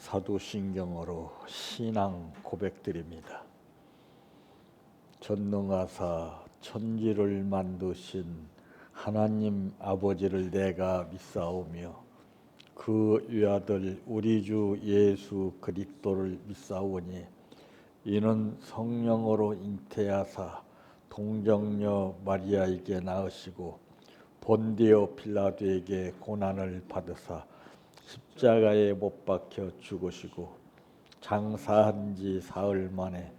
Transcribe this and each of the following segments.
사도신경으로 신앙 고백드립니다. 전능하사 천지를 만드신 하나님 아버지를 내가 믿사오며 그 외아들 우리 주 예수 그리스도를 믿사오니 이는 성령으로 잉태하사 동정녀 마리아에게 낳으시고 본디오 빌라도에게 고난을 받으사 십자가에 못 박혀 죽으시고 장사한 지 사흘 만에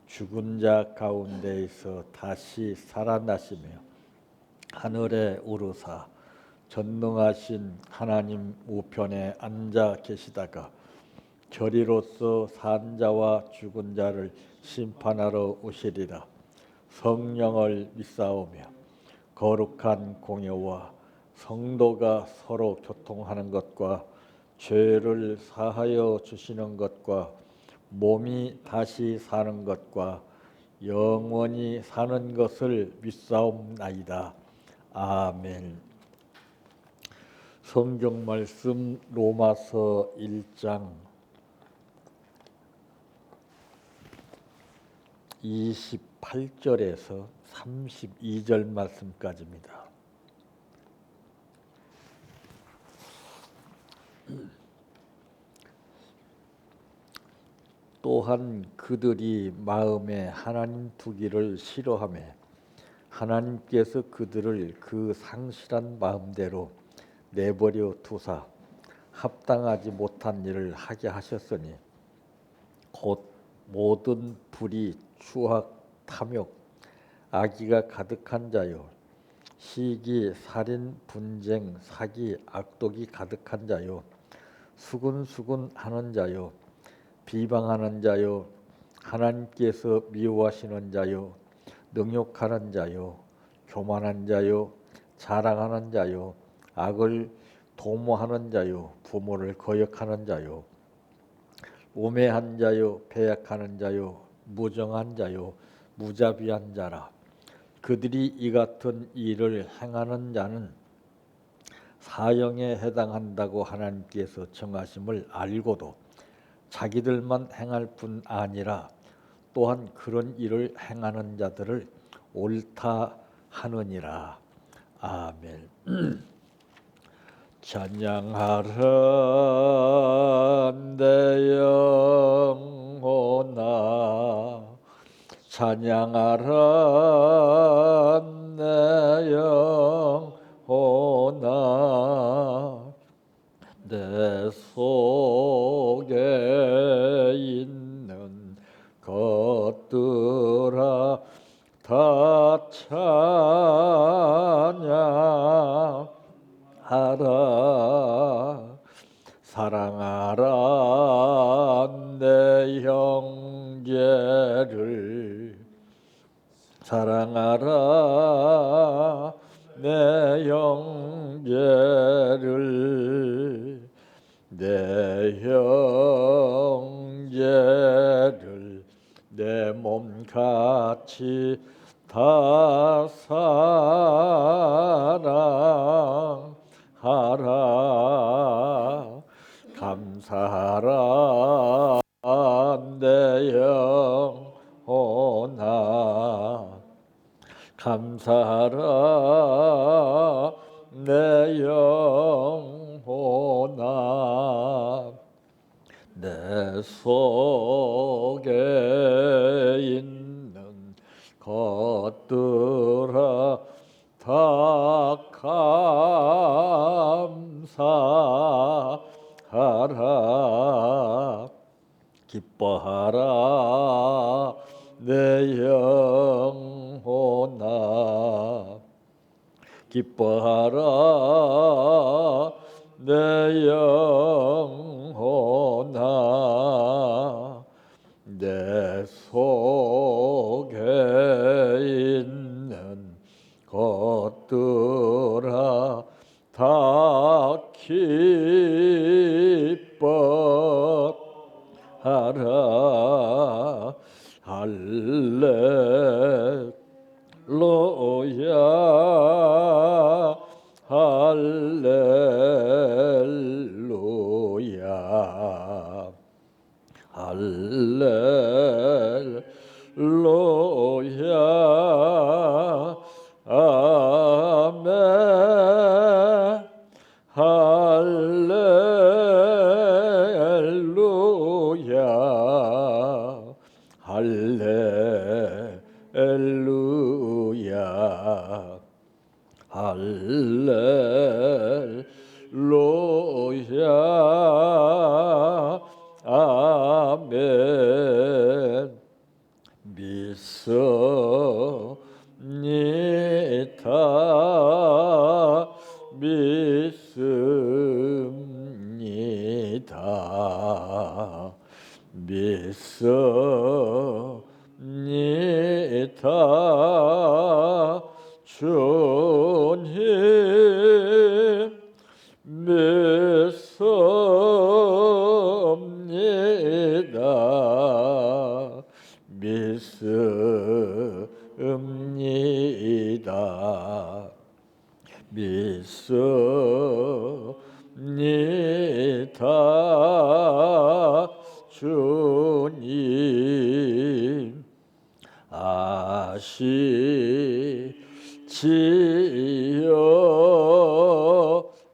죽은 자 가운데에서 다시 살아나시며 하늘에 오르사 전능하신 하나님 우편에 앉아 계시다가 저리로서 산 자와 죽은 자를 심판하러 오시리라. 성령을 믿사오며 거룩한 공예와 성도가 서로 교통하는 것과 죄를 사하여 주시는 것과 몸이 다시 사는 것과 영원히 사는 것을 믿사옵나이다. 아멘. 성경 말씀 로마서 1장 28절에서 32절 말씀까지입니다. 또한 그들이 마음에 하나님 두기를 싫어하며 하나님께서 그들을 그 상실한 마음대로 내버려 두사 합당하지 못한 일을 하게 하셨으니 곧 모든 불의, 추악, 탐욕, 악의가 가득한 자요 시기, 살인, 분쟁, 사기, 악독이 가득한 자요 수군수군하는 자요 비방하는 자요 하나님께서 미워하시는 자요 능욕하는 자요 교만한 자요 자랑하는 자요 악을 도모하는 자요 부모를 거역하는 자요 우매한 자요 배약하는 자요 무정한 자요 무자비한 자라. 그들이 이 같은 일을 행하는 자는 사형에 해당한다고 하나님께서 정하심을 알고도 자기들만 행할 뿐 아니라 또한 그런 일을 행하는 자들을 옳다 하느니라. 아멘. 찬양하라 내 영혼아 찬양하라 내 영혼아 내 속에 있는 것들아 다 찬양하라 사랑하라 내 형제를 사랑하라 내 형제를 내 형제를 내 몸같이 다 사랑하라 감사하라 내 영혼아 감사하라 내 영혼아 내 속에 있는 것들아 다 감사하라 기뻐하라 내 영혼아 기뻐하라 내 영혼아 내 속에 있는 것들아 다 기뻐하라 할렐루야 할렐루야 할렐루야 아멘 할렐루야 할렐루야 할렐루야 아멘 믿습니다 믿습니다 믿습니다 주님 믿습니다 믿습니다 믿습니다 주님 아시지요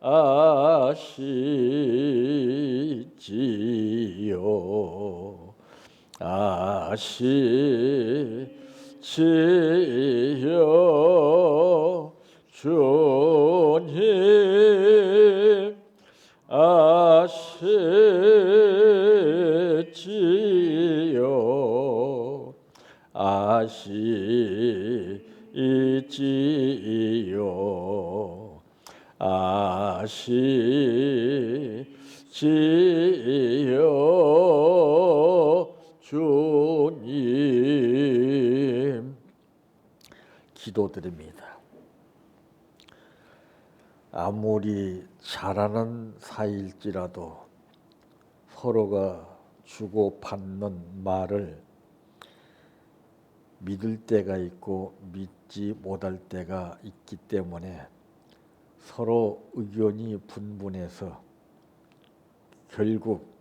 아시지요 아시지요 주님 아시지요 아시지요 아시지요 주님 기도드립니다. 아무리 잘하는 사이일지라도 서로가 주고받는 말을 믿을 때가 있고 믿지 못할 때가 있기 때문에 서로 의견이 분분해서 결국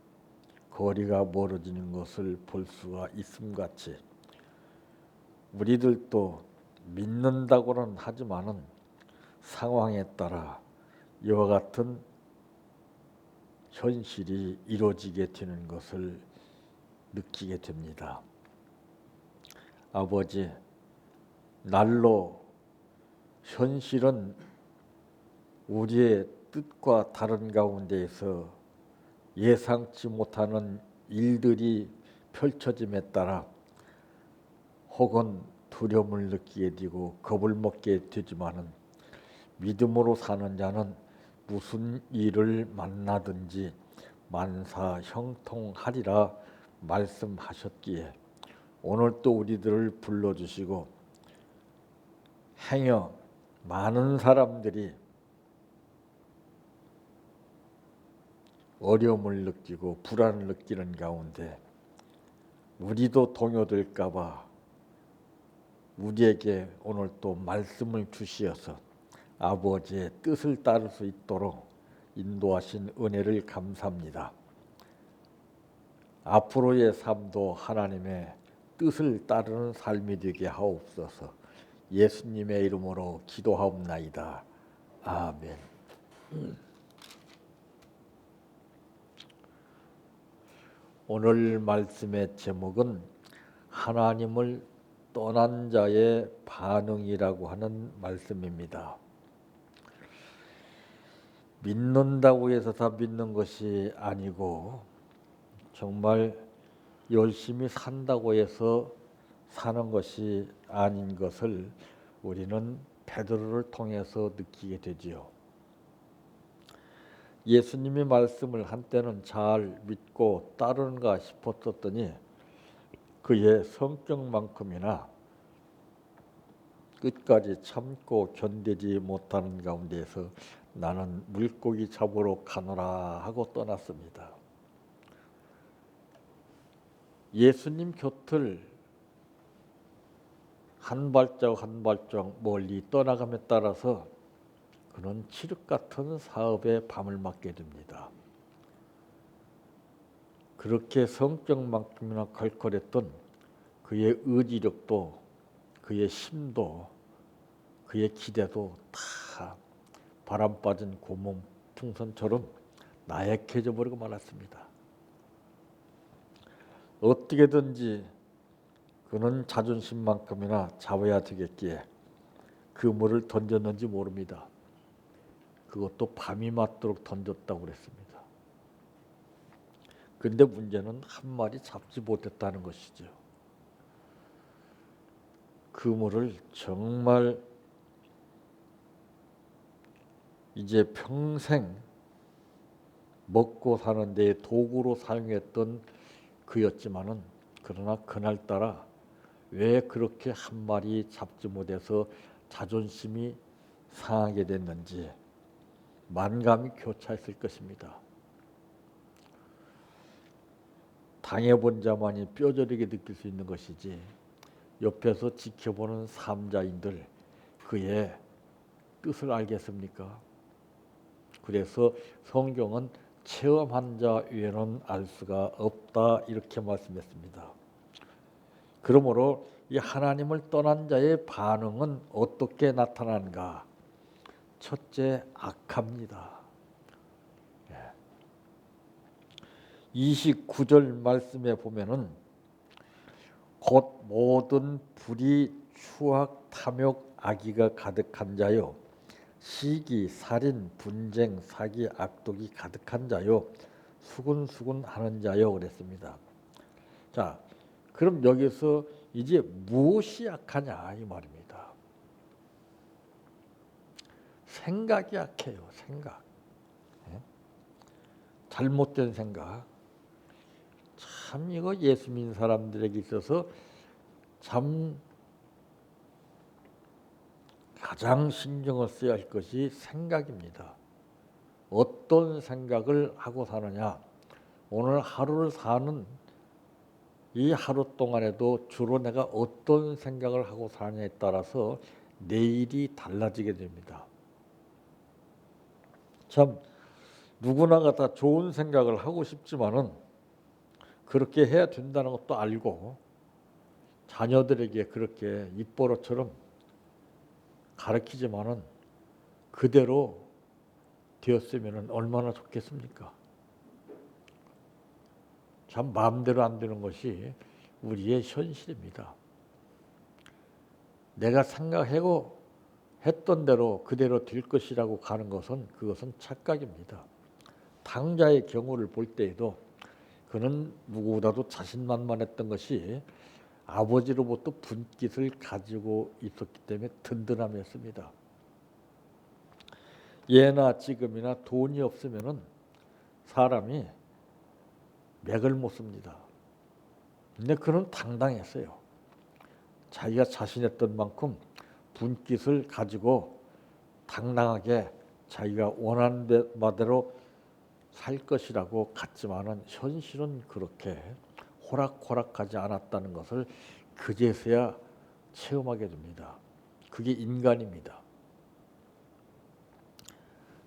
거리가 멀어지는 것을 볼 수가 있음같이 우리들도 믿는다고는 하지만은 상황에 따라 이와 같은 현실이 이루어지게 되는 것을 느끼게 됩니다. 아버지, 날로 현실은 우리의 뜻과 다른 가운데에서 예상치 못하는 일들이 펼쳐짐에 따라 혹은 두려움을 느끼게 되고 겁을 먹게 되지만은 믿음으로 사는 자는 무슨 일을 만나든지 만사 형통하리라 말씀하셨기에 오늘 또 우리들을 불러주시고 행여 많은 사람들이 어려움을 느끼고 불안을 느끼는 가운데 우리도 동요될까 봐 우리에게 오늘 또 말씀을 주시어서 아버지의 뜻을 따를 수 있도록 인도하신 은혜를 감사합니다. 앞으로의 삶도 하나님의 뜻을 따르는 삶이 되게 하옵소서. 예수님의 이름으로 기도하옵나이다. 아멘. 오늘 말씀의 제목은 하나님을 떠난 자의 반응이라고 하는 말씀입니다. 믿는다고 해서 다 믿는 것이 아니고 정말 열심히 산다고 해서 사는 것이 아닌 것을 우리는 베드로를 통해서 느끼게 되지요. 예수님이 말씀을 한때는 잘 믿고 따르는가 싶었더니 그의 성격만큼이나 끝까지 참고 견디지 못하는 가운데에서 나는 물고기 잡으러 가노라 하고 떠났습니다. 예수님 곁을 한 발자국 한 발자국 멀리 떠나감에 따라서 그는 칠흑 같은 사업에 밤을 맞게 됩니다. 그렇게 성격만큼이나 걸걸했던 그의 의지력도 그의 힘도 그의 기대도 다 바람 빠진 고몸 풍선처럼 나약해져 버리고 말았습니다. 어떻게든지 그는 자존심만큼이나 잡아야 되겠기에 그물을 던졌는지 모릅니다. 그것도 밤이 맞도록 던졌다고 그랬습니다. 근데 문제는 한 마리 잡지 못했다는 것이죠. 그물을 정말 이제 평생 먹고 사는 데 도구로 사용했던 그였지만은 그러나 그날따라 왜 그렇게 한 마리 잡지 못해서 자존심이 상하게 됐는지 만감이 교차했을 것입니다. 당해본 자만이 뼈저리게 느낄 수 있는 것이지 옆에서 지켜보는 삼자인들 그의 뜻을 알겠습니까? 그래서 성경은 체험한 자 외에는 알 수가 없다 이렇게 말씀했습니다. 그러므로 이 하나님을 떠난 자의 반응은 어떻게 나타나는가? 첫째, 악합니다. 29절 말씀에 보면은 곧 모든 불의, 추악, 탐욕, 악의가 가득한 자요 시기, 살인, 분쟁, 사기, 악독이 가득한 자요 수군수군 하는 자요 그랬습니다. 자, 그럼 여기서 이제 무엇이 약하냐 이 말입니다. 생각이 약해요. 생각. 잘못된 생각. 참 이거 예수 믿는 사람들에게 있어서 참 가장 신경을 써야 할 것이 생각입니다. 어떤 생각을 하고 사느냐. 오늘 하루를 사는 이 하루 동안에도 주로 내가 어떤 생각을 하고 사느냐에 따라서 내일이 달라지게 됩니다. 참 누구나가 다 좋은 생각을 하고 싶지만은 그렇게 해야 된다는 것도 알고 자녀들에게 그렇게 입버릇처럼 가르치지만은 그대로 되었으면 얼마나 좋겠습니까? 참 마음대로 안 되는 것이 우리의 현실입니다. 내가 생각하고 했던 대로 그대로 될 것이라고 가는 것은 그것은 착각입니다. 당자의 경우를 볼 때에도 그는 누구보다도 자신만만했던 것이 아버지로부터 분깃을 가지고 있었기 때문에 든든함이었습니다. 예나 지금이나 돈이 없으면은 사람이 맥을 못 씁니다. 근데 그는 당당했어요. 자기가 자신했던 만큼 분깃을 가지고 당당하게 자기가 원하는 바대로 살 것이라고 갔지만은 현실은 그렇게 호락호락하지 않았다는 것을 그제서야 체험하게 됩니다. 그게 인간입니다.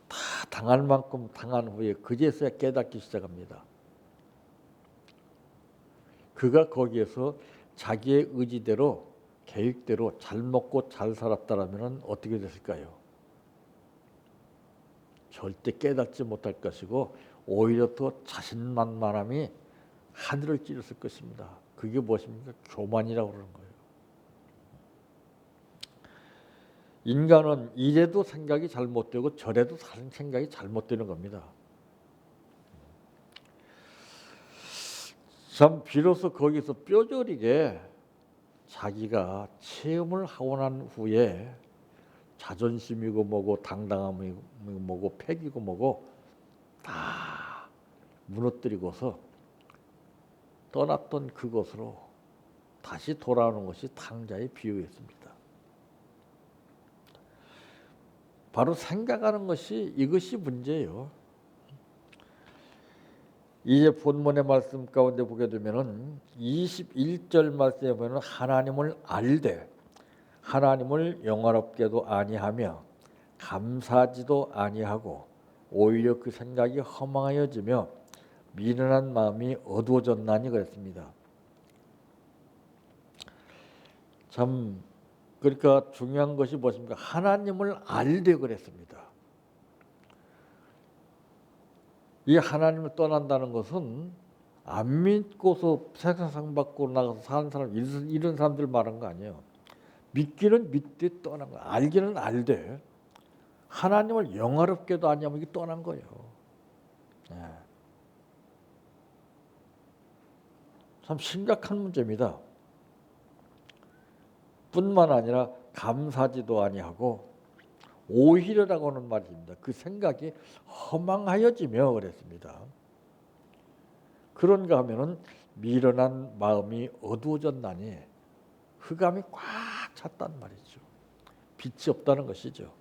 다 당할 만큼 당한 후에 그제서야 깨닫기 시작합니다. 그가 거기에서 자기의 의지대로 계획대로 잘 먹고 잘 살았다라면 어떻게 됐을까요? 절대 깨닫지 못할 것이고 오히려 더 자신만만함이 하늘을 찌르실 것입니다. 그게 무엇입니까? 교만이라고 그러는 거예요. 인간은 이래도 생각이 잘못되고 저래도 생각이 잘못되는 겁니다. 참 비로소 거기서 뼈저리게 자기가 체험을 하고 난 후에 자존심이고 뭐고 당당함이고 뭐고 패기고 뭐고 다 무너뜨리고서 떠났던 그곳으로 다시 돌아오는 것이 당자의 비유였습니다. 바로 생각하는 것이 이것이 문제예요. 이제 본문의 말씀 가운데 보게 되면은 21절 말씀에 보면 하나님을 알되 하나님을 영화롭게도 아니하며 감사하지도 아니하고 오히려 그 생각이 허망하여지며 미련한 마음이 어두워졌나니 그랬습니다. 참 그러니까 중요한 것이 무엇입니까? 하나님을 알되 그랬습니다. 이 하나님을 떠난다는 것은 안 믿고서 세상 밖으로 나가서 사는 사람 이런 사람들 말한 거 아니에요. 믿기는 믿되 떠난 거, 알기는 알되 하나님을 영화롭게도 아니하면 이게 떠난 거예요. 네. 참 심각한 문제입니다. 뿐만 아니라 감사지도 아니하고 오히려라고 하는 말입니다. 그 생각이 허망하여지며 그랬습니다. 그런가 하면은 미련한 마음이 어두워졌나니 흑암이 꽉 찼단 말이죠. 빛이 없다는 것이죠.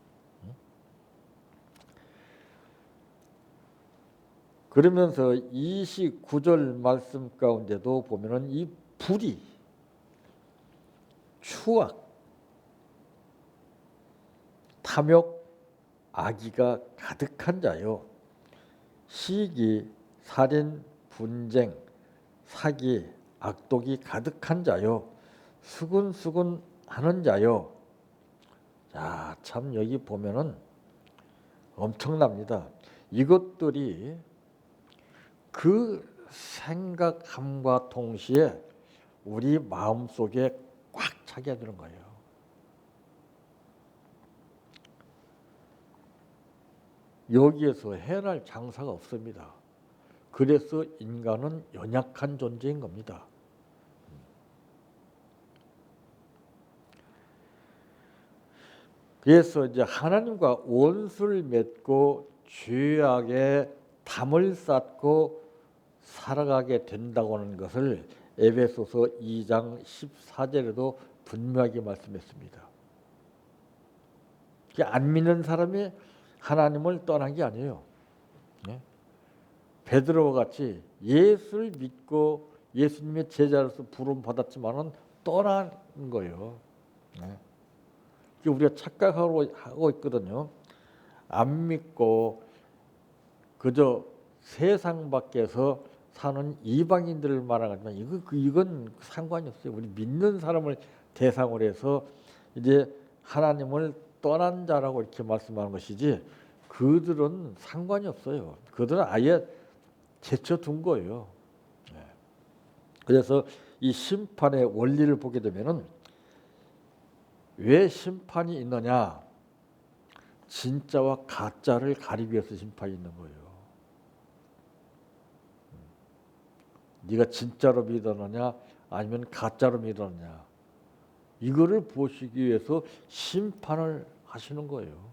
그러면서 29절 말씀 가운데도 보면은 이 불이 추악, 탐욕, 악의가 가득한 자요. 시기, 살인, 분쟁, 사기, 악독이 가득한 자요. 수군수군 하는 자요. 자, 참 여기 보면은 엄청납니다. 이것들이 그 생각함과 동시에 우리 마음속에 꽉 차게 되는 거예요. 여기에서 해낼 장사가 없습니다. 그래서 인간은 연약한 존재인 겁니다. 그래서 이제 하나님과 원수를 맺고 죄악에 담을 쌓고 살아가게 된다고 하는 것을 에베소서 2장 14절에도 분명하게 말씀했습니다. 안 믿는 사람이 하나님을 떠난 게 아니에요. 베드로와 같이 예수를 믿고 예수님의 제자로서 부름 받았지만은 떠난 거예요. 우리가 착각하고 있거든요. 안 믿고 그저 세상 밖에서 사는 이방인들을 말하지만 이건 상관이 없어요. 우리 믿는 사람을 대상으로 해서 이제 하나님을 떠난 자라고 이렇게 말씀하는 것이지 그들은 상관이 없어요. 그들은 아예 제쳐둔 거예요. 그래서 이 심판의 원리를 보게 되면은 왜 심판이 있느냐? 진짜와 가짜를 가리기 위해서 심판이 있는 거예요. 네가 진짜로 믿었느냐 아니면 가짜로 믿었느냐 이거를 보시기 위해서 심판을 하시는 거예요.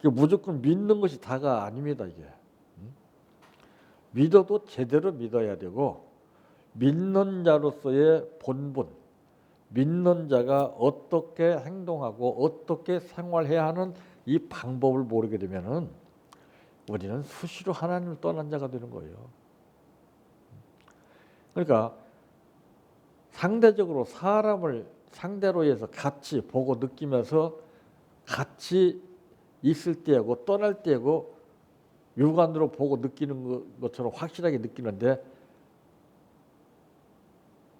무조건 믿는 것이 다가 아닙니다. 이게 믿어도 제대로 믿어야 되고 믿는 자로서의 본분, 믿는 자가 어떻게 행동하고 어떻게 생활해야 하는 이 방법을 모르게 되면은 우리는 수시로 하나님을 떠난 자가 되는 거예요. 그러니까 상대적으로 사람을 상대로 해서 같이 보고 느끼면서 같이 있을 때하고 떠날 때하고 육안으로 보고 느끼는 것처럼 확실하게 느끼는데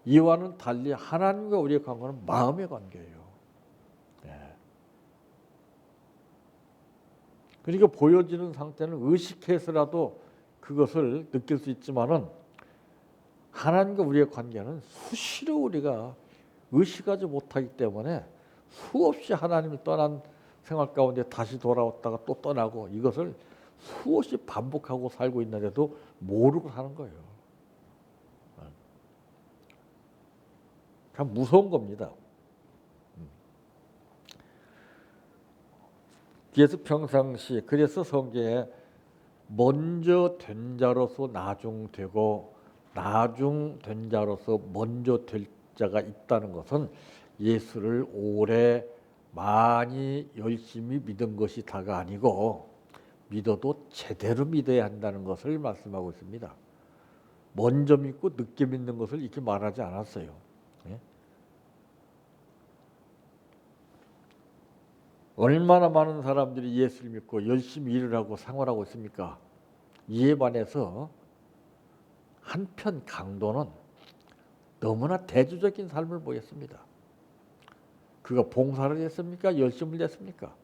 이와는 달리 하나님과 우리의 관계는 마음의 관계예요. 그러니까 보여지는 상태는 의식해서라도 그것을 느낄 수 있지만은 하나님과 우리의 관계는 수시로 우리가 의식하지 못하기 때문에 수없이 하나님을 떠난 생활 가운데 다시 돌아왔다가 또 떠나고 이것을 수없이 반복하고 살고 있는데도 모르고 사는 거예요. 참 무서운 겁니다. 그래서 평상시 그래서 성경에 먼저 된 자로서 나중되고 나중된 자로서 먼저 될 자가 있다는 것은 예수를 오래 많이 열심히 믿은 것이 다가 아니고 믿어도 제대로 믿어야 한다는 것을 말씀하고 있습니다. 먼저 믿고 늦게 믿는 것을 이렇게 말하지 않았어요. 얼마나 많은 사람들이 예수를 믿고 열심히 일을 하고 생활하고 있습니까? 이에 반해서 한편 강도는 너무나 대조적인 삶을 보였습니다. 그가 봉사를 했습니까? 열심을 했습니까?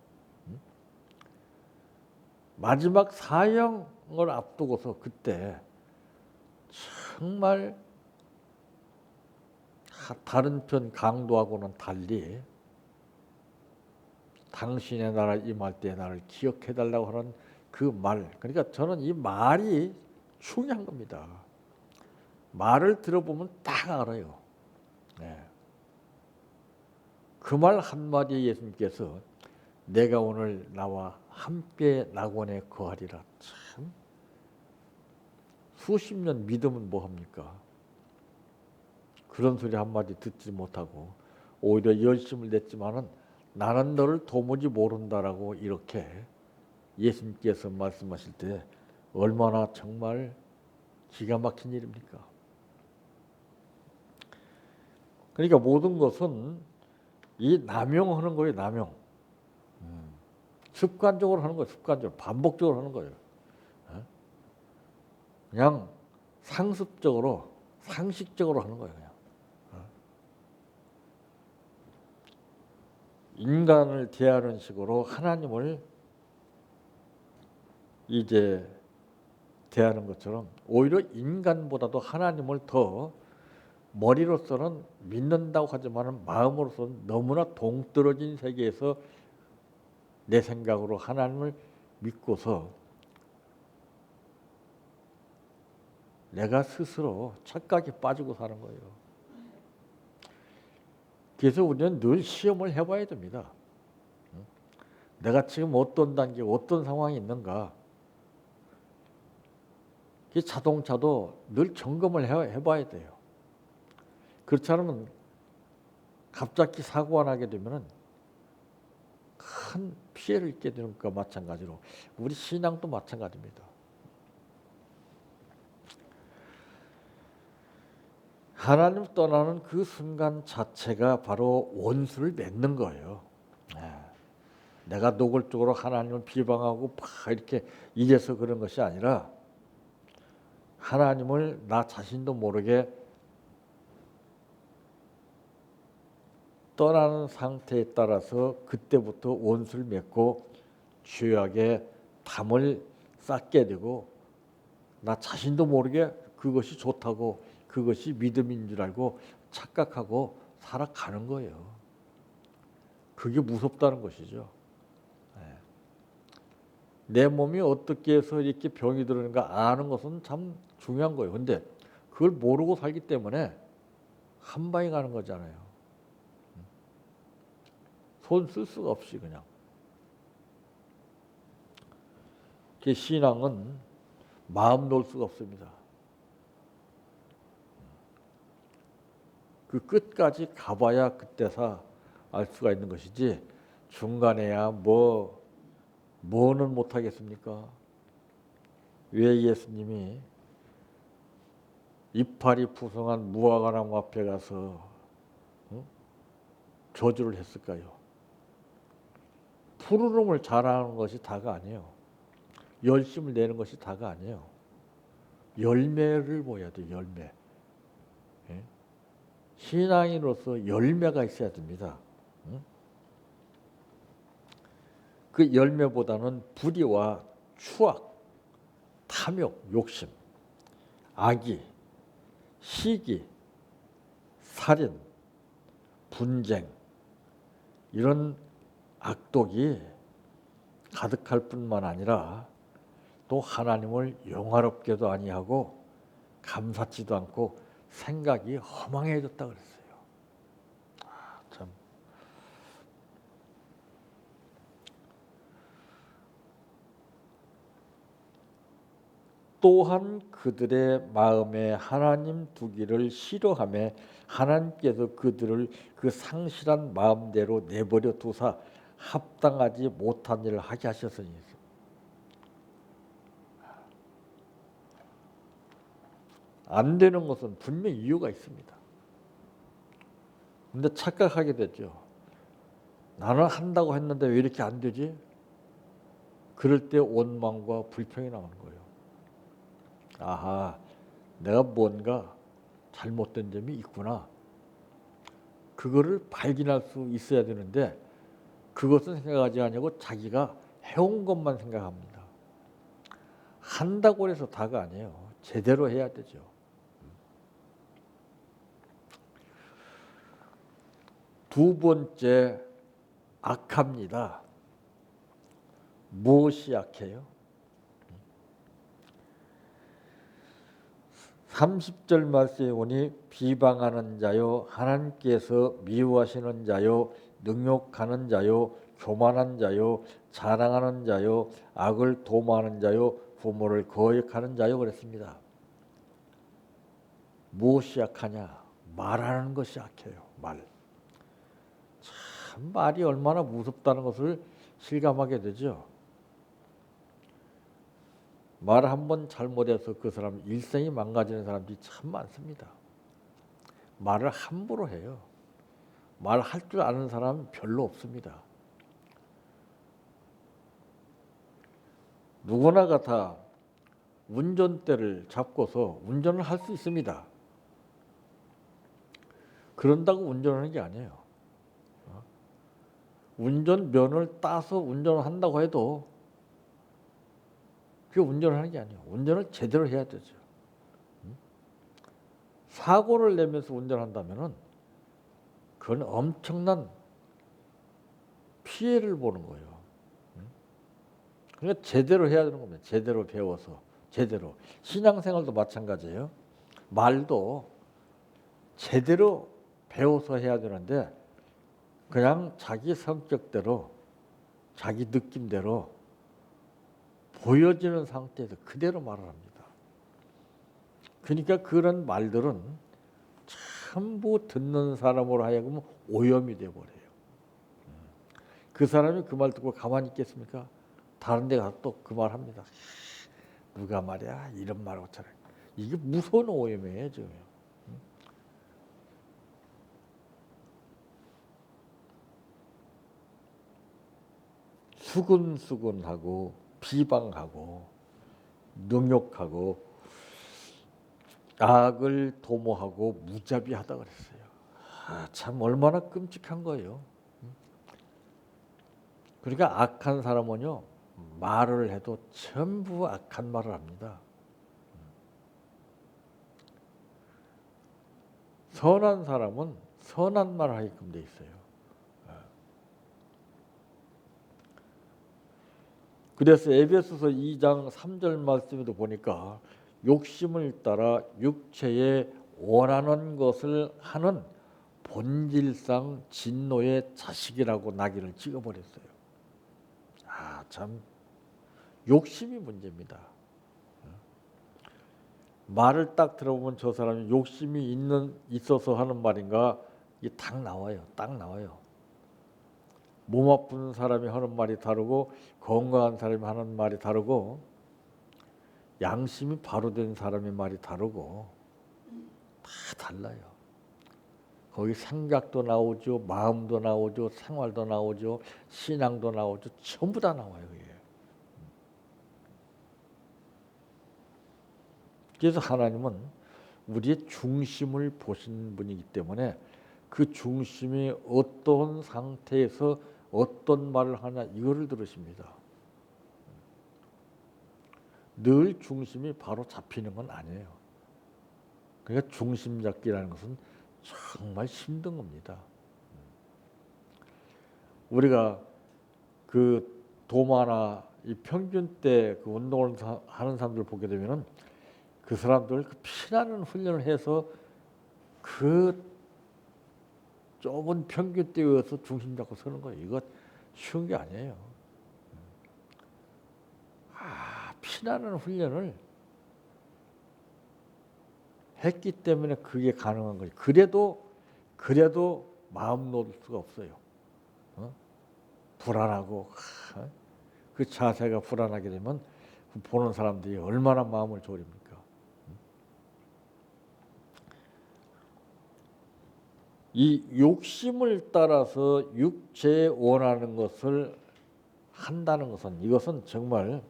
마지막 사형을 앞두고서 그때 정말 다른 편 강도하고는 달리 당신의 나라 임할 때 나를 기억해달라고 하는 그 말, 그러니까 저는 이 말이 중요한 겁니다. 말을 들어보면 딱 알아요. 네. 그 말 한마디에 예수님께서 내가 오늘 나와 함께 낙원에 거하리라. 참 수십 년 믿으면 뭐합니까? 그런 소리 한마디 듣지 못하고 오히려 열심을 냈지만은 나는 너를 도무지 모른다라고 이렇게 예수님께서 말씀하실 때 얼마나 정말 기가 막힌 일입니까? 그러니까 모든 것은 이 남용하는 거예요. 남용. 습관적으로 하는 거예요. 습관적으로 반복적으로 하는 거예요. 그냥 상습적으로 상식적으로 하는 거예요. 그냥. 인간을 대하는 식으로 하나님을 이제 대하는 것처럼 오히려 인간보다도 하나님을 더 머리로서는 믿는다고 하지만 마음으로서는 너무나 동떨어진 세계에서 내 생각으로 하나님을 믿고서 내가 스스로 착각에 빠지고 사는 거예요. 그래서 우리는 늘 시험을 해봐야 됩니다. 내가 지금 어떤 단계, 어떤 상황이 있는가. 자동차도 늘 점검을 해봐야 돼요. 그렇지 않으면 갑자기 사고가 나게 되면 큰 피해를 입게 되는 것과 마찬가지로 우리 신앙도 마찬가지입니다. 하나님 떠나는 그 순간 자체가 바로 원수를 맺는 거예요. 내가 노골적으로 하나님을 비방하고 이렇게 이래서 그런 것이 아니라 하나님을 나 자신도 모르게 떠나는 상태에 따라서 그때부터 원수를 맺고 죄악에 담을 쌓게 되고 나 자신도 모르게 그것이 좋다고 그것이 믿음인 줄 알고 착각하고 살아가는 거예요. 그게 무섭다는 것이죠. 내 몸이 어떻게 해서 이렇게 병이 들었는가 아는 것은 참 중요한 거예요. 근데 그걸 모르고 살기 때문에 한 방에 가는 거잖아요. 손 쓸 수가 없이 그냥. 그 신앙은 마음 놓을 수가 없습니다. 그 끝까지 가봐야 그때서 알 수가 있는 것이지 중간에야 뭐는 못하겠습니까? 왜 예수님이 이파리 푸성한 무화과나무 앞에 가서 저주를 했을까요? 푸르름을 자라는 것이 다가 아니에요. 열심을 내는 것이 다가 아니에요. 열매를 보여야 돼요. 열매. 신앙인으로서 열매가 있어야 됩니다. 그 열매보다는 불의와 추악, 탐욕, 욕심, 악의, 시기, 살인, 분쟁 이런 악독이 가득할 뿐만 아니라 또 하나님을 영화롭게도 아니하고 감사치도 않고 생각이 허망해졌다 그랬어요. 참. 또한 그들의 마음에 하나님 두기를 싫어하며 하나님께서 그들을 그 상실한 마음대로 내버려 두사 합당하지 못한 일을 하게 하셨으니 안 되는 것은 분명히 이유가 있습니다. 근데 착각하게 되죠. 나는 한다고 했는데 왜 이렇게 안 되지? 그럴 때 원망과 불평이 나오는 거예요. 아하, 내가 뭔가 잘못된 점이 있구나. 그거를 발견할 수 있어야 되는데 그것은 생각하지 않고 자기가 해온 것만 생각합니다. 한다고 해서 다가 아니에요. 제대로 해야 되죠. 두 번째, 악합니다. 무엇이 악해요? 30절 말씀에 보니 비방하는 자요, 하나님께서 미워하시는 자요, 능욕하는 자요, 교만한 자요, 자랑하는 자요, 악을 도모하는 자요, 부모를 거역하는 자요 그랬습니다. 무엇이 악하냐? 말하는 것이 악해요. 말. 참 말이 얼마나 무섭다는 것을 실감하게 되죠. 말 한 번 잘못해서 그 사람 일생이 망가지는 사람들이 참 많습니다. 말을 함부로 해요. 말할 줄 아는 사람은 별로 없습니다. 누구나 같아 운전대를 잡고서 운전을 할 수 있습니다. 그런다고 운전하는 게 아니에요. 운전면허를 따서 운전을 한다고 해도 그게 운전하는 게 아니에요. 운전을 제대로 해야 되죠. 사고를 내면서 운전한다면은 그건 엄청난 피해를 보는 거예요. 그러니까 제대로 해야 되는 겁니다. 제대로 배워서 제대로. 신앙생활도 마찬가지예요. 말도 제대로 배워서 해야 되는데 그냥 자기 성격대로 자기 느낌대로 보여지는 상태에서 그대로 말을 합니다. 그러니까 그런 말들은 전부 듣는 사람으로 하여금 오염이 되어버려요. 그 사람이 그 말 듣고 가만히 있겠습니까? 다른 데 가서 또 그 말 합니다. 누가 말이야 이런 말하고 저래. 이게 무서운 오염이에요 지금. 수근수근하고 비방하고 능욕하고 악을 도모하고 무자비하다 그랬어요. 참 얼마나 끔찍한 거예요. 그러니까 악한 사람은요 말을 해도 전부 악한 말을 합니다. 선한 사람은 선한 말을 하게끔 돼 있어요. 그래서 에베소서 2장 3절 말씀에도 보니까 욕심을 따라 육체에 원하는 것을 하는 본질상 진노의 자식이라고 낙인을 찍어버렸어요. 참 욕심이 문제입니다. 말을 딱 들어보면 저 사람이 욕심이 있어서 하는 말인가 이게 딱 나와요. 딱 나와요. 몸 아픈 사람이 하는 말이 다르고 건강한 사람이 하는 말이 다르고 양심이 바로 된 사람의 말이 다르고 다 달라요. 거기 생각도 나오죠, 마음도 나오죠, 생활도 나오죠, 신앙도 나오죠, 전부 다 나와요. 그게. 그래서 하나님은 우리의 중심을 보신 분이기 때문에 그 중심이 어떤 상태에서 어떤 말을 하냐 이거를 들으십니다. 늘 중심이 바로 잡히는 건 아니에요. 그러니까 중심 잡기라는 것은 정말 힘든 겁니다. 우리가 그 도마나 이 평균 때 그 운동을 하는 사람들 보게 되면은 그 사람들 그 피나는 훈련을 해서 그 좁은 평균 때 의해서 중심 잡고 서는 거예요. 이거 쉬운 게 아니에요. 피나는 훈련을 했기 때문에 그게 가능한 거지. 그래도 마음 놓을 수가 없어요. 불안하고 그 자세가 불안하게 되면 보는 사람들이 얼마나 마음을 졸입니까? 이 욕심을 따라서 육체에 원하는 것을 한다는 것은 이것은 정말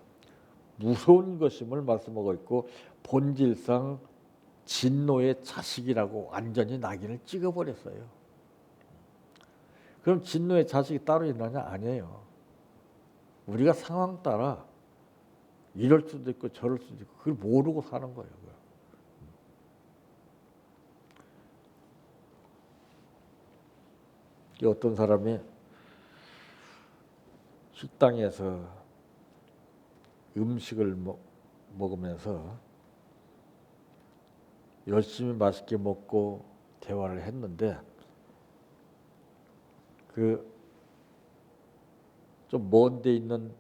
무서운 것임을 말씀하고 있고 본질상 진노의 자식이라고 완전히 낙인을 찍어버렸어요. 그럼 진노의 자식이 따로 있느냐? 아니에요. 우리가 상황 따라 이럴 수도 있고 저럴 수도 있고 그걸 모르고 사는 거예요. 어떤 사람이 식당에서 음식을 먹으면서 열심히 맛있게 먹고 대화를 했는데 그 좀 먼 데 있는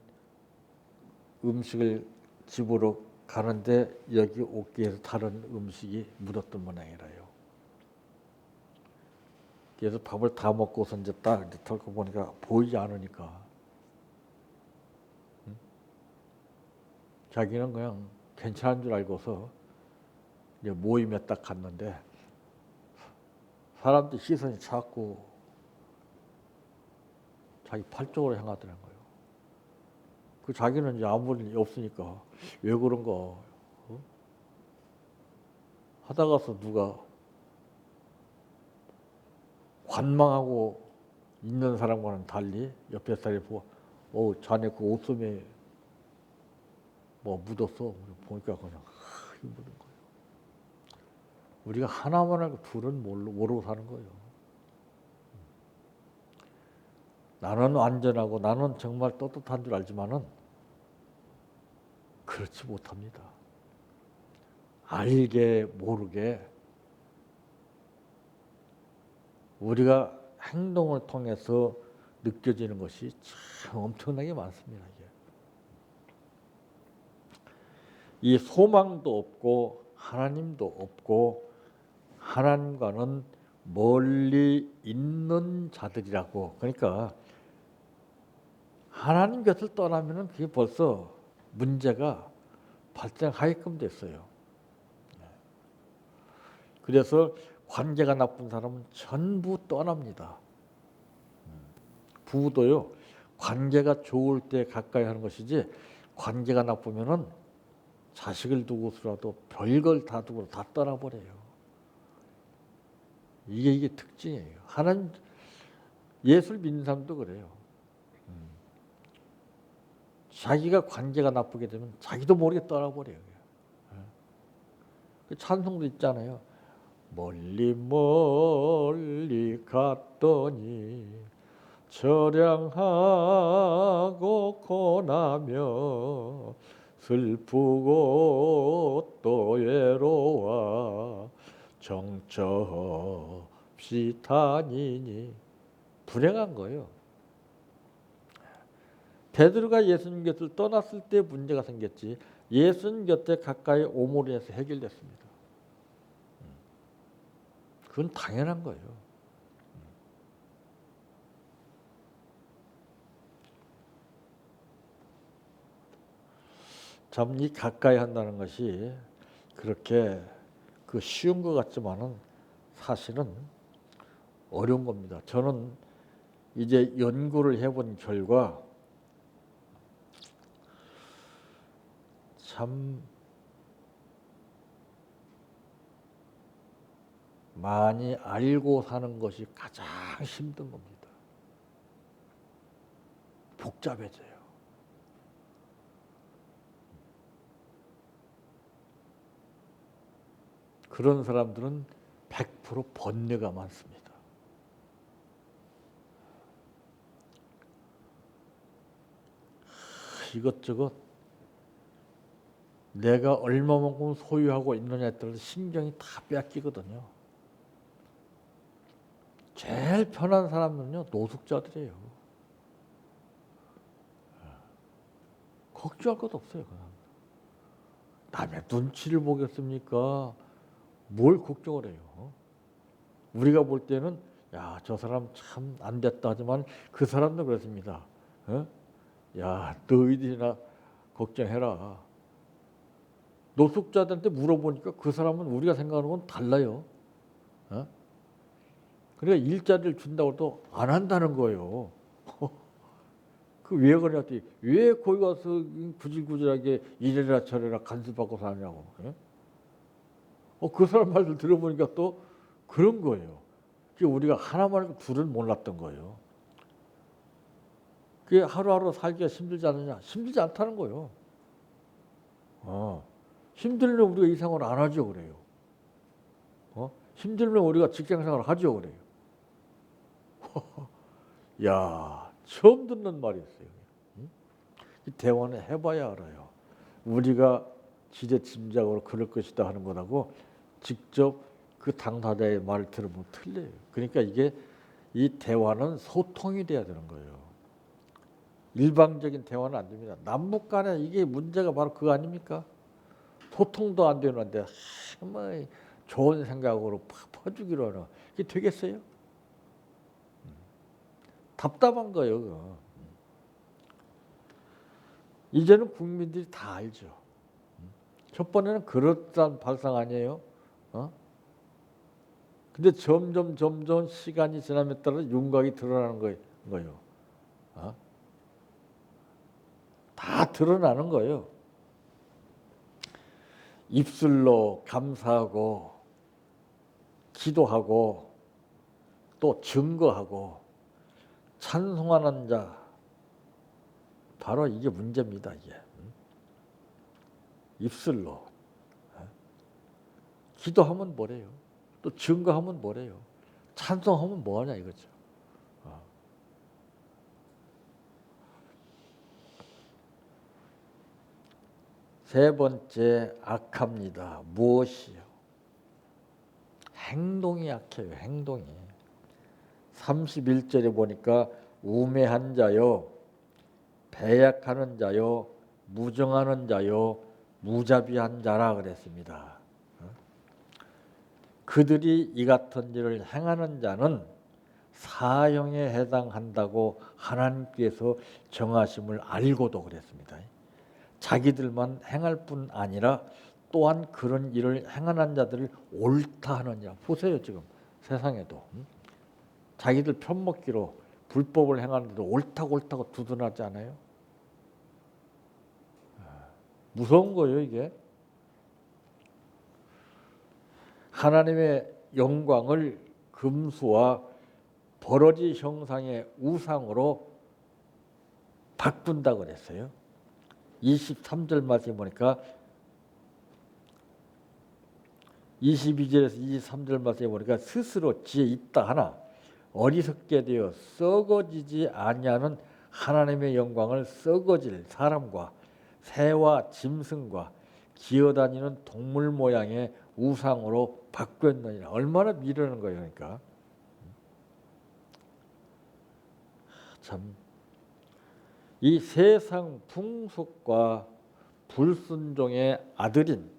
음식을 집으로 가는데 여기 옷기에서 다른 음식이 묻었던 모양이라요. 그래서 밥을 다 먹고서 이제 딱 털고 보니까 보이지 않으니까 자기는 그냥 괜찮은 줄 알고서 이제 모임에 딱 갔는데 사람들 시선이 자꾸 자기 팔 쪽으로 향하더라는 거예요. 그 자기는 이제 아무 일 없으니까 왜 그런가 하다가서 누가 관망하고 있는 사람과는 달리 옆에 사람이 보고 자네 그 옷소매 뭐 묻었어. 보니까 그냥 묻은 거예요. 우리가 하나만 알고 둘은 모르고 사는 거예요. 나는 안전하고 나는 정말 떳떳한 줄 알지만은 그렇지 못합니다. 알게 모르게 우리가 행동을 통해서 느껴지는 것이 참 엄청나게 많습니다. 이 소망도 없고 하나님도 없고 하나님과는 멀리 있는 자들이라고. 그러니까 하나님 곁을 떠나면은 그게 벌써 문제가 발생하게끔 됐어요. 그래서 관계가 나쁜 사람은 전부 떠납니다. 부부도요, 관계가 좋을 때 가까이 하는 것이지 관계가 나쁘면은 자식을 두고서라도 별걸 다 두고 다 떠나버려요. 이게 특징이에요. 하나님 예수를 믿는 사람도 그래요. 자기가 관계가 나쁘게 되면 자기도 모르게 떠나버려요. 그 찬송도 있잖아요. 멀리 멀리 갔더니 처량하고 고나며 슬프고 또 외로워 정처없이 다니니 불행한 거예요. 베드로가 예수님 곁을 떠났을 때 문제가 생겼지 예수님 곁에 가까이 오므로 해서 해결됐습니다. 그건 당연한 거예요. 참 이 가까이 한다는 것이 그렇게 그 쉬운 것 같지만은 사실은 어려운 겁니다. 저는 이제 연구를 해본 결과 참 많이 알고 사는 것이 가장 힘든 겁니다. 복잡해져요. 그런 사람들은 100% 번뇌가 많습니다. 이것저것 내가 얼마만큼 소유하고 있느냐에 따라서 신경이 다 뺏기거든요. 제일 편한 사람은요 노숙자들이에요. 걱정할 것도 없어요. 그냥. 남의 눈치를 보겠습니까? 뭘 걱정을 해요? 우리가 볼 때는 야, 저 사람 참 안 됐다 하지만 그 사람도 그렇습니다. 야, 너희들이나 걱정해라. 노숙자들한테 물어보니까 그 사람은 우리가 생각하는 건 달라요. 그러니까 일자리를 준다고 또 안 한다는 거예요. 그 왜 그랬더니 왜 거기 가서 구질구질하게 이래라 저래라 간섭받고 사냐고. 예? 그 사람 말들 들어보니까 또 그런 거예요. 우리가 하나 말고 둘은 몰랐던 거예요. 그게 하루하루 살기가 힘들지 않느냐? 힘들지 않다는 거예요. 힘들면 우리가 이 생활을 안 하죠, 그래요. 힘들면 우리가 직장생활을 하죠, 그래요. 야, 처음 듣는 말이었어요. 이 대화는 해봐야 알아요. 우리가 지레짐작으로 그럴 것이다 하는 것하고 직접 그 당사자의 말을 들으면 틀려요. 그러니까 이 대화는 소통이 돼야 되는 거예요. 일방적인 대화는 안 됩니다. 남북 간에 이게 문제가 바로 그거 아닙니까? 소통도 안 되는데 정말 좋은 생각으로 퍼주기로 하나. 이게 되겠어요? 답답한 거예요. 그거. 이제는 국민들이 다 알죠. 첫 번에는 그럴듯한 발상 아니에요? 근데 점점 시간이 지남에 따라 윤곽이 드러나는 거예요. 다 드러나는 거예요. 입술로 감사하고 기도하고 또 증거하고 찬송하는 자, 바로 이게 문제입니다. 이게. 입술로 기도하면 뭐래요? 또 증거하면 뭐래요? 찬송하면 뭐하냐 이거죠. 세 번째 악합니다. 무엇이요? 행동이 악해요. 행동이. 31절에 보니까 우매한 자요, 배약하는 자요, 무정하는 자요, 무자비한 자라 그랬습니다. 그들이 이 같은 일을 행하는 자는 사형에 해당한다고 하나님께서 정하심을 알고도 그랬습니다. 자기들만 행할 뿐 아니라 또한 그런 일을 행하는 자들을 옳다 하느냐. 보세요 지금 세상에도 자기들 편먹기로 불법을 행하는데도 옳다고 두둔하지 않아요? 무서운 거예요 이게. 하나님의 영광을 금수와 버러지 형상의 우상으로 바꾼다 그랬어요. 23절 말씀에 보니까 22절에서 23절 말씀에 보니까 스스로 지혜 있다 하나 어리석게 되어 썩어지지 아니하는 하나님의 영광을 썩어질 사람과 새와 짐승과 기어다니는 동물 모양의 우상으로 바뀌었느니라. 얼마나 미루는 거예요. 그러니까 참 이 세상 풍속과 불순종의 아들인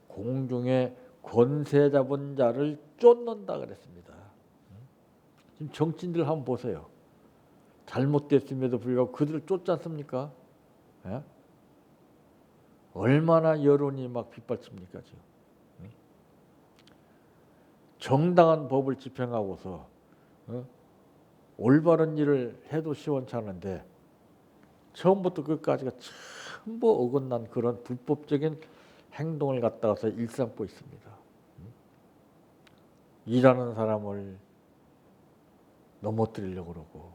공중의 권세 잡은 자를 쫓는다 그랬습니다. 지금 정치인들 한번 보세요. 잘못됐음에도 불구하고 그들을 쫓지 않습니까? 예? 얼마나 여론이 막 빗발칩니까 지금. 정당한 법을 집행하고서 올바른 일을 해도 시원찮은데 처음부터 끝까지가 전부 어긋난 그런 불법적인 행동을 갖다가서 일삼고 있습니다. 일하는 사람을 넘어뜨리려고 그러고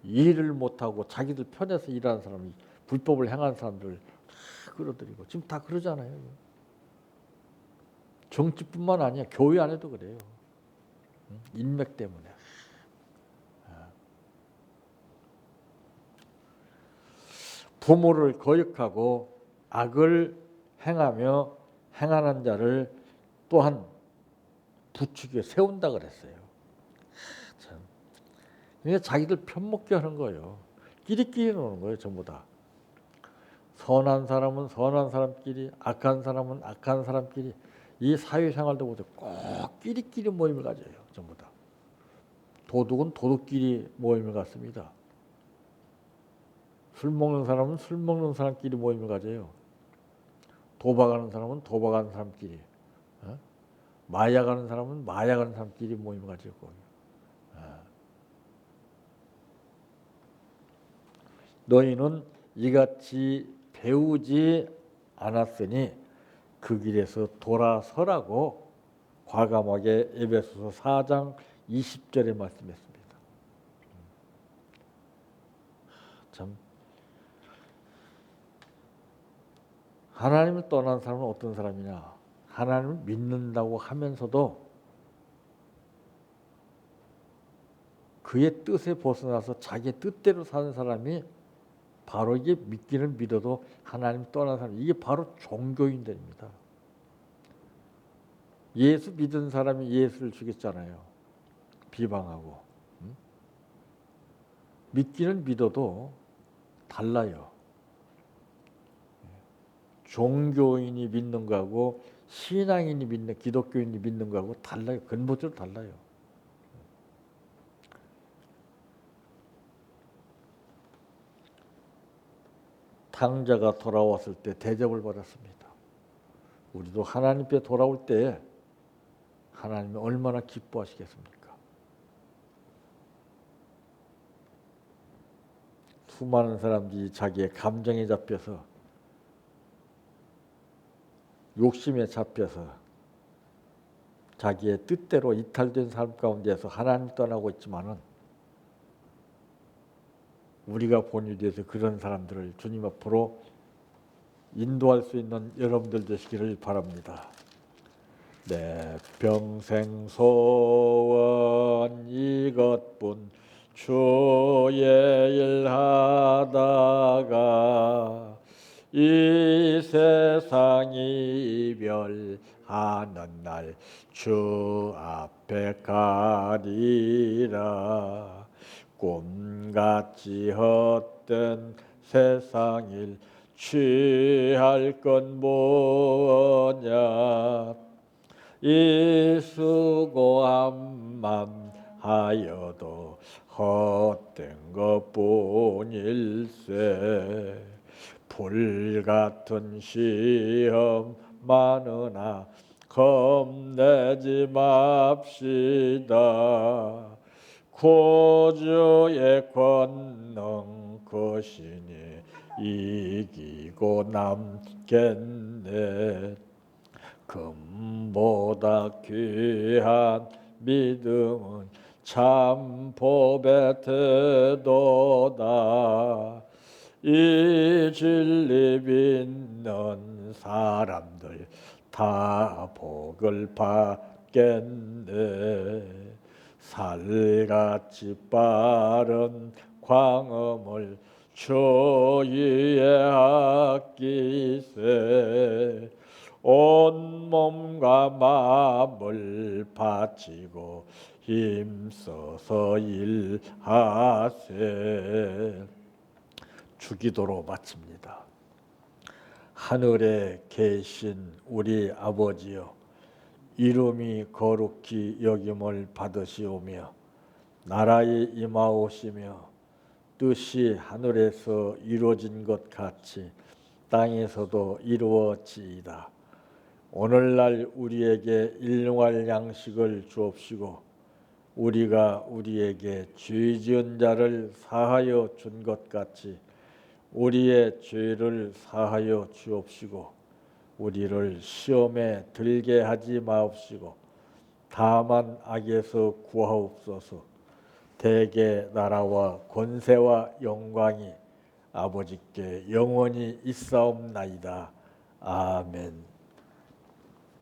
일을 못하고 자기들 편해서 일하는 사람이 불법을 행하는 사람들 다 끌어들이고 지금 다 그러잖아요. 정치뿐만 아니야. 교회 안에도 그래요. 인맥 때문에. 부모를 거역하고 악을 행하며 행하는 자를 또한 부추겨 세운다 그랬어요. 참. 그러니까 자기들 편먹게 하는 거예요. 끼리끼리 노는 거예요. 전부 다. 선한 사람은 선한 사람끼리, 악한 사람은 악한 사람끼리. 이 사회생활도 보세요. 꼭 끼리끼리 모임을 가져요. 전부 다. 도둑은 도둑끼리 모임을 갖습니다. 술 먹는 사람은 술 먹는 사람끼리 모임을 가져요. 도박하는 사람은 도박하는 사람끼리. 마약하는 사람은 마약하는 사람끼리 모임 가지고. 너희는 이같이 배우지 않았으니 그 길에서 돌아서라고 과감하게 에베소서 4장 20절에 말씀했습니다. 참 하나님을 떠난 사람은 어떤 사람이냐? 하나님을 믿는다고 하면서도 그의 뜻에 벗어나서 자기의 뜻대로 사는 사람이 바로 이게 믿기는 믿어도 하나님 떠난 사람, 이게 바로 종교인들입니다. 예수 믿은 사람이 예수를 죽였잖아요. 비방하고. 믿기는 믿어도 달라요. 종교인이 믿는 거하고 신앙인이 믿는, 기독교인이 믿는 거하고 달라요. 근본적으로 달라요. 탕자가 돌아왔을 때 대접을 받았습니다. 우리도 하나님께 돌아올 때 하나님이 얼마나 기뻐하시겠습니까? 수많은 사람들이 자기의 감정에 잡혀서, 욕심에 잡혀서 자기의 뜻대로 이탈된 삶 가운데서 하나님 떠나고 있지만은 우리가 본이 돼서 그런 사람들을 주님 앞으로 인도할 수 있는 여러분들 되시기를 바랍니다. 내 평생 소원 이것뿐 주의 일 하다가 이 세상 이별하는 날 주 앞에 가리라. 꿈같이 헛된 세상 일 취할 건 뭐냐. 이 수고함만 하여도 헛된 것뿐일세. 불같은 시험 많으나 겁내지 맙시다. 구주의 권능 크시니 이기고 남겠네. 금보다 귀한 믿음은 참 복의 태도다. 이 진리 믿는 사람들 다 복을 받겠네. 살같이 빠른 광음을 주위에 아끼세. 온몸과 마음을 바치고 힘써서 일하세. 주기도로 마칩니다. 하늘에 계신 우리 아버지여, 이름이 거룩히 여김을 받으시오며 나라에 임하오시며 뜻이 하늘에서 이루어진 것 같이 땅에서도 이루어지이다. 오늘날 우리에게 일용할 양식을 주옵시고 우리가 우리에게 죄 지은 자를 사하여 준 것 같이 우리의 죄를 사하여 주옵시고 우리를 시험에 들게 하지 마옵시고 다만 악에서 구하옵소서. 대개 나라와 권세와 영광이 아버지께 영원히 있사옵나이다. 아멘.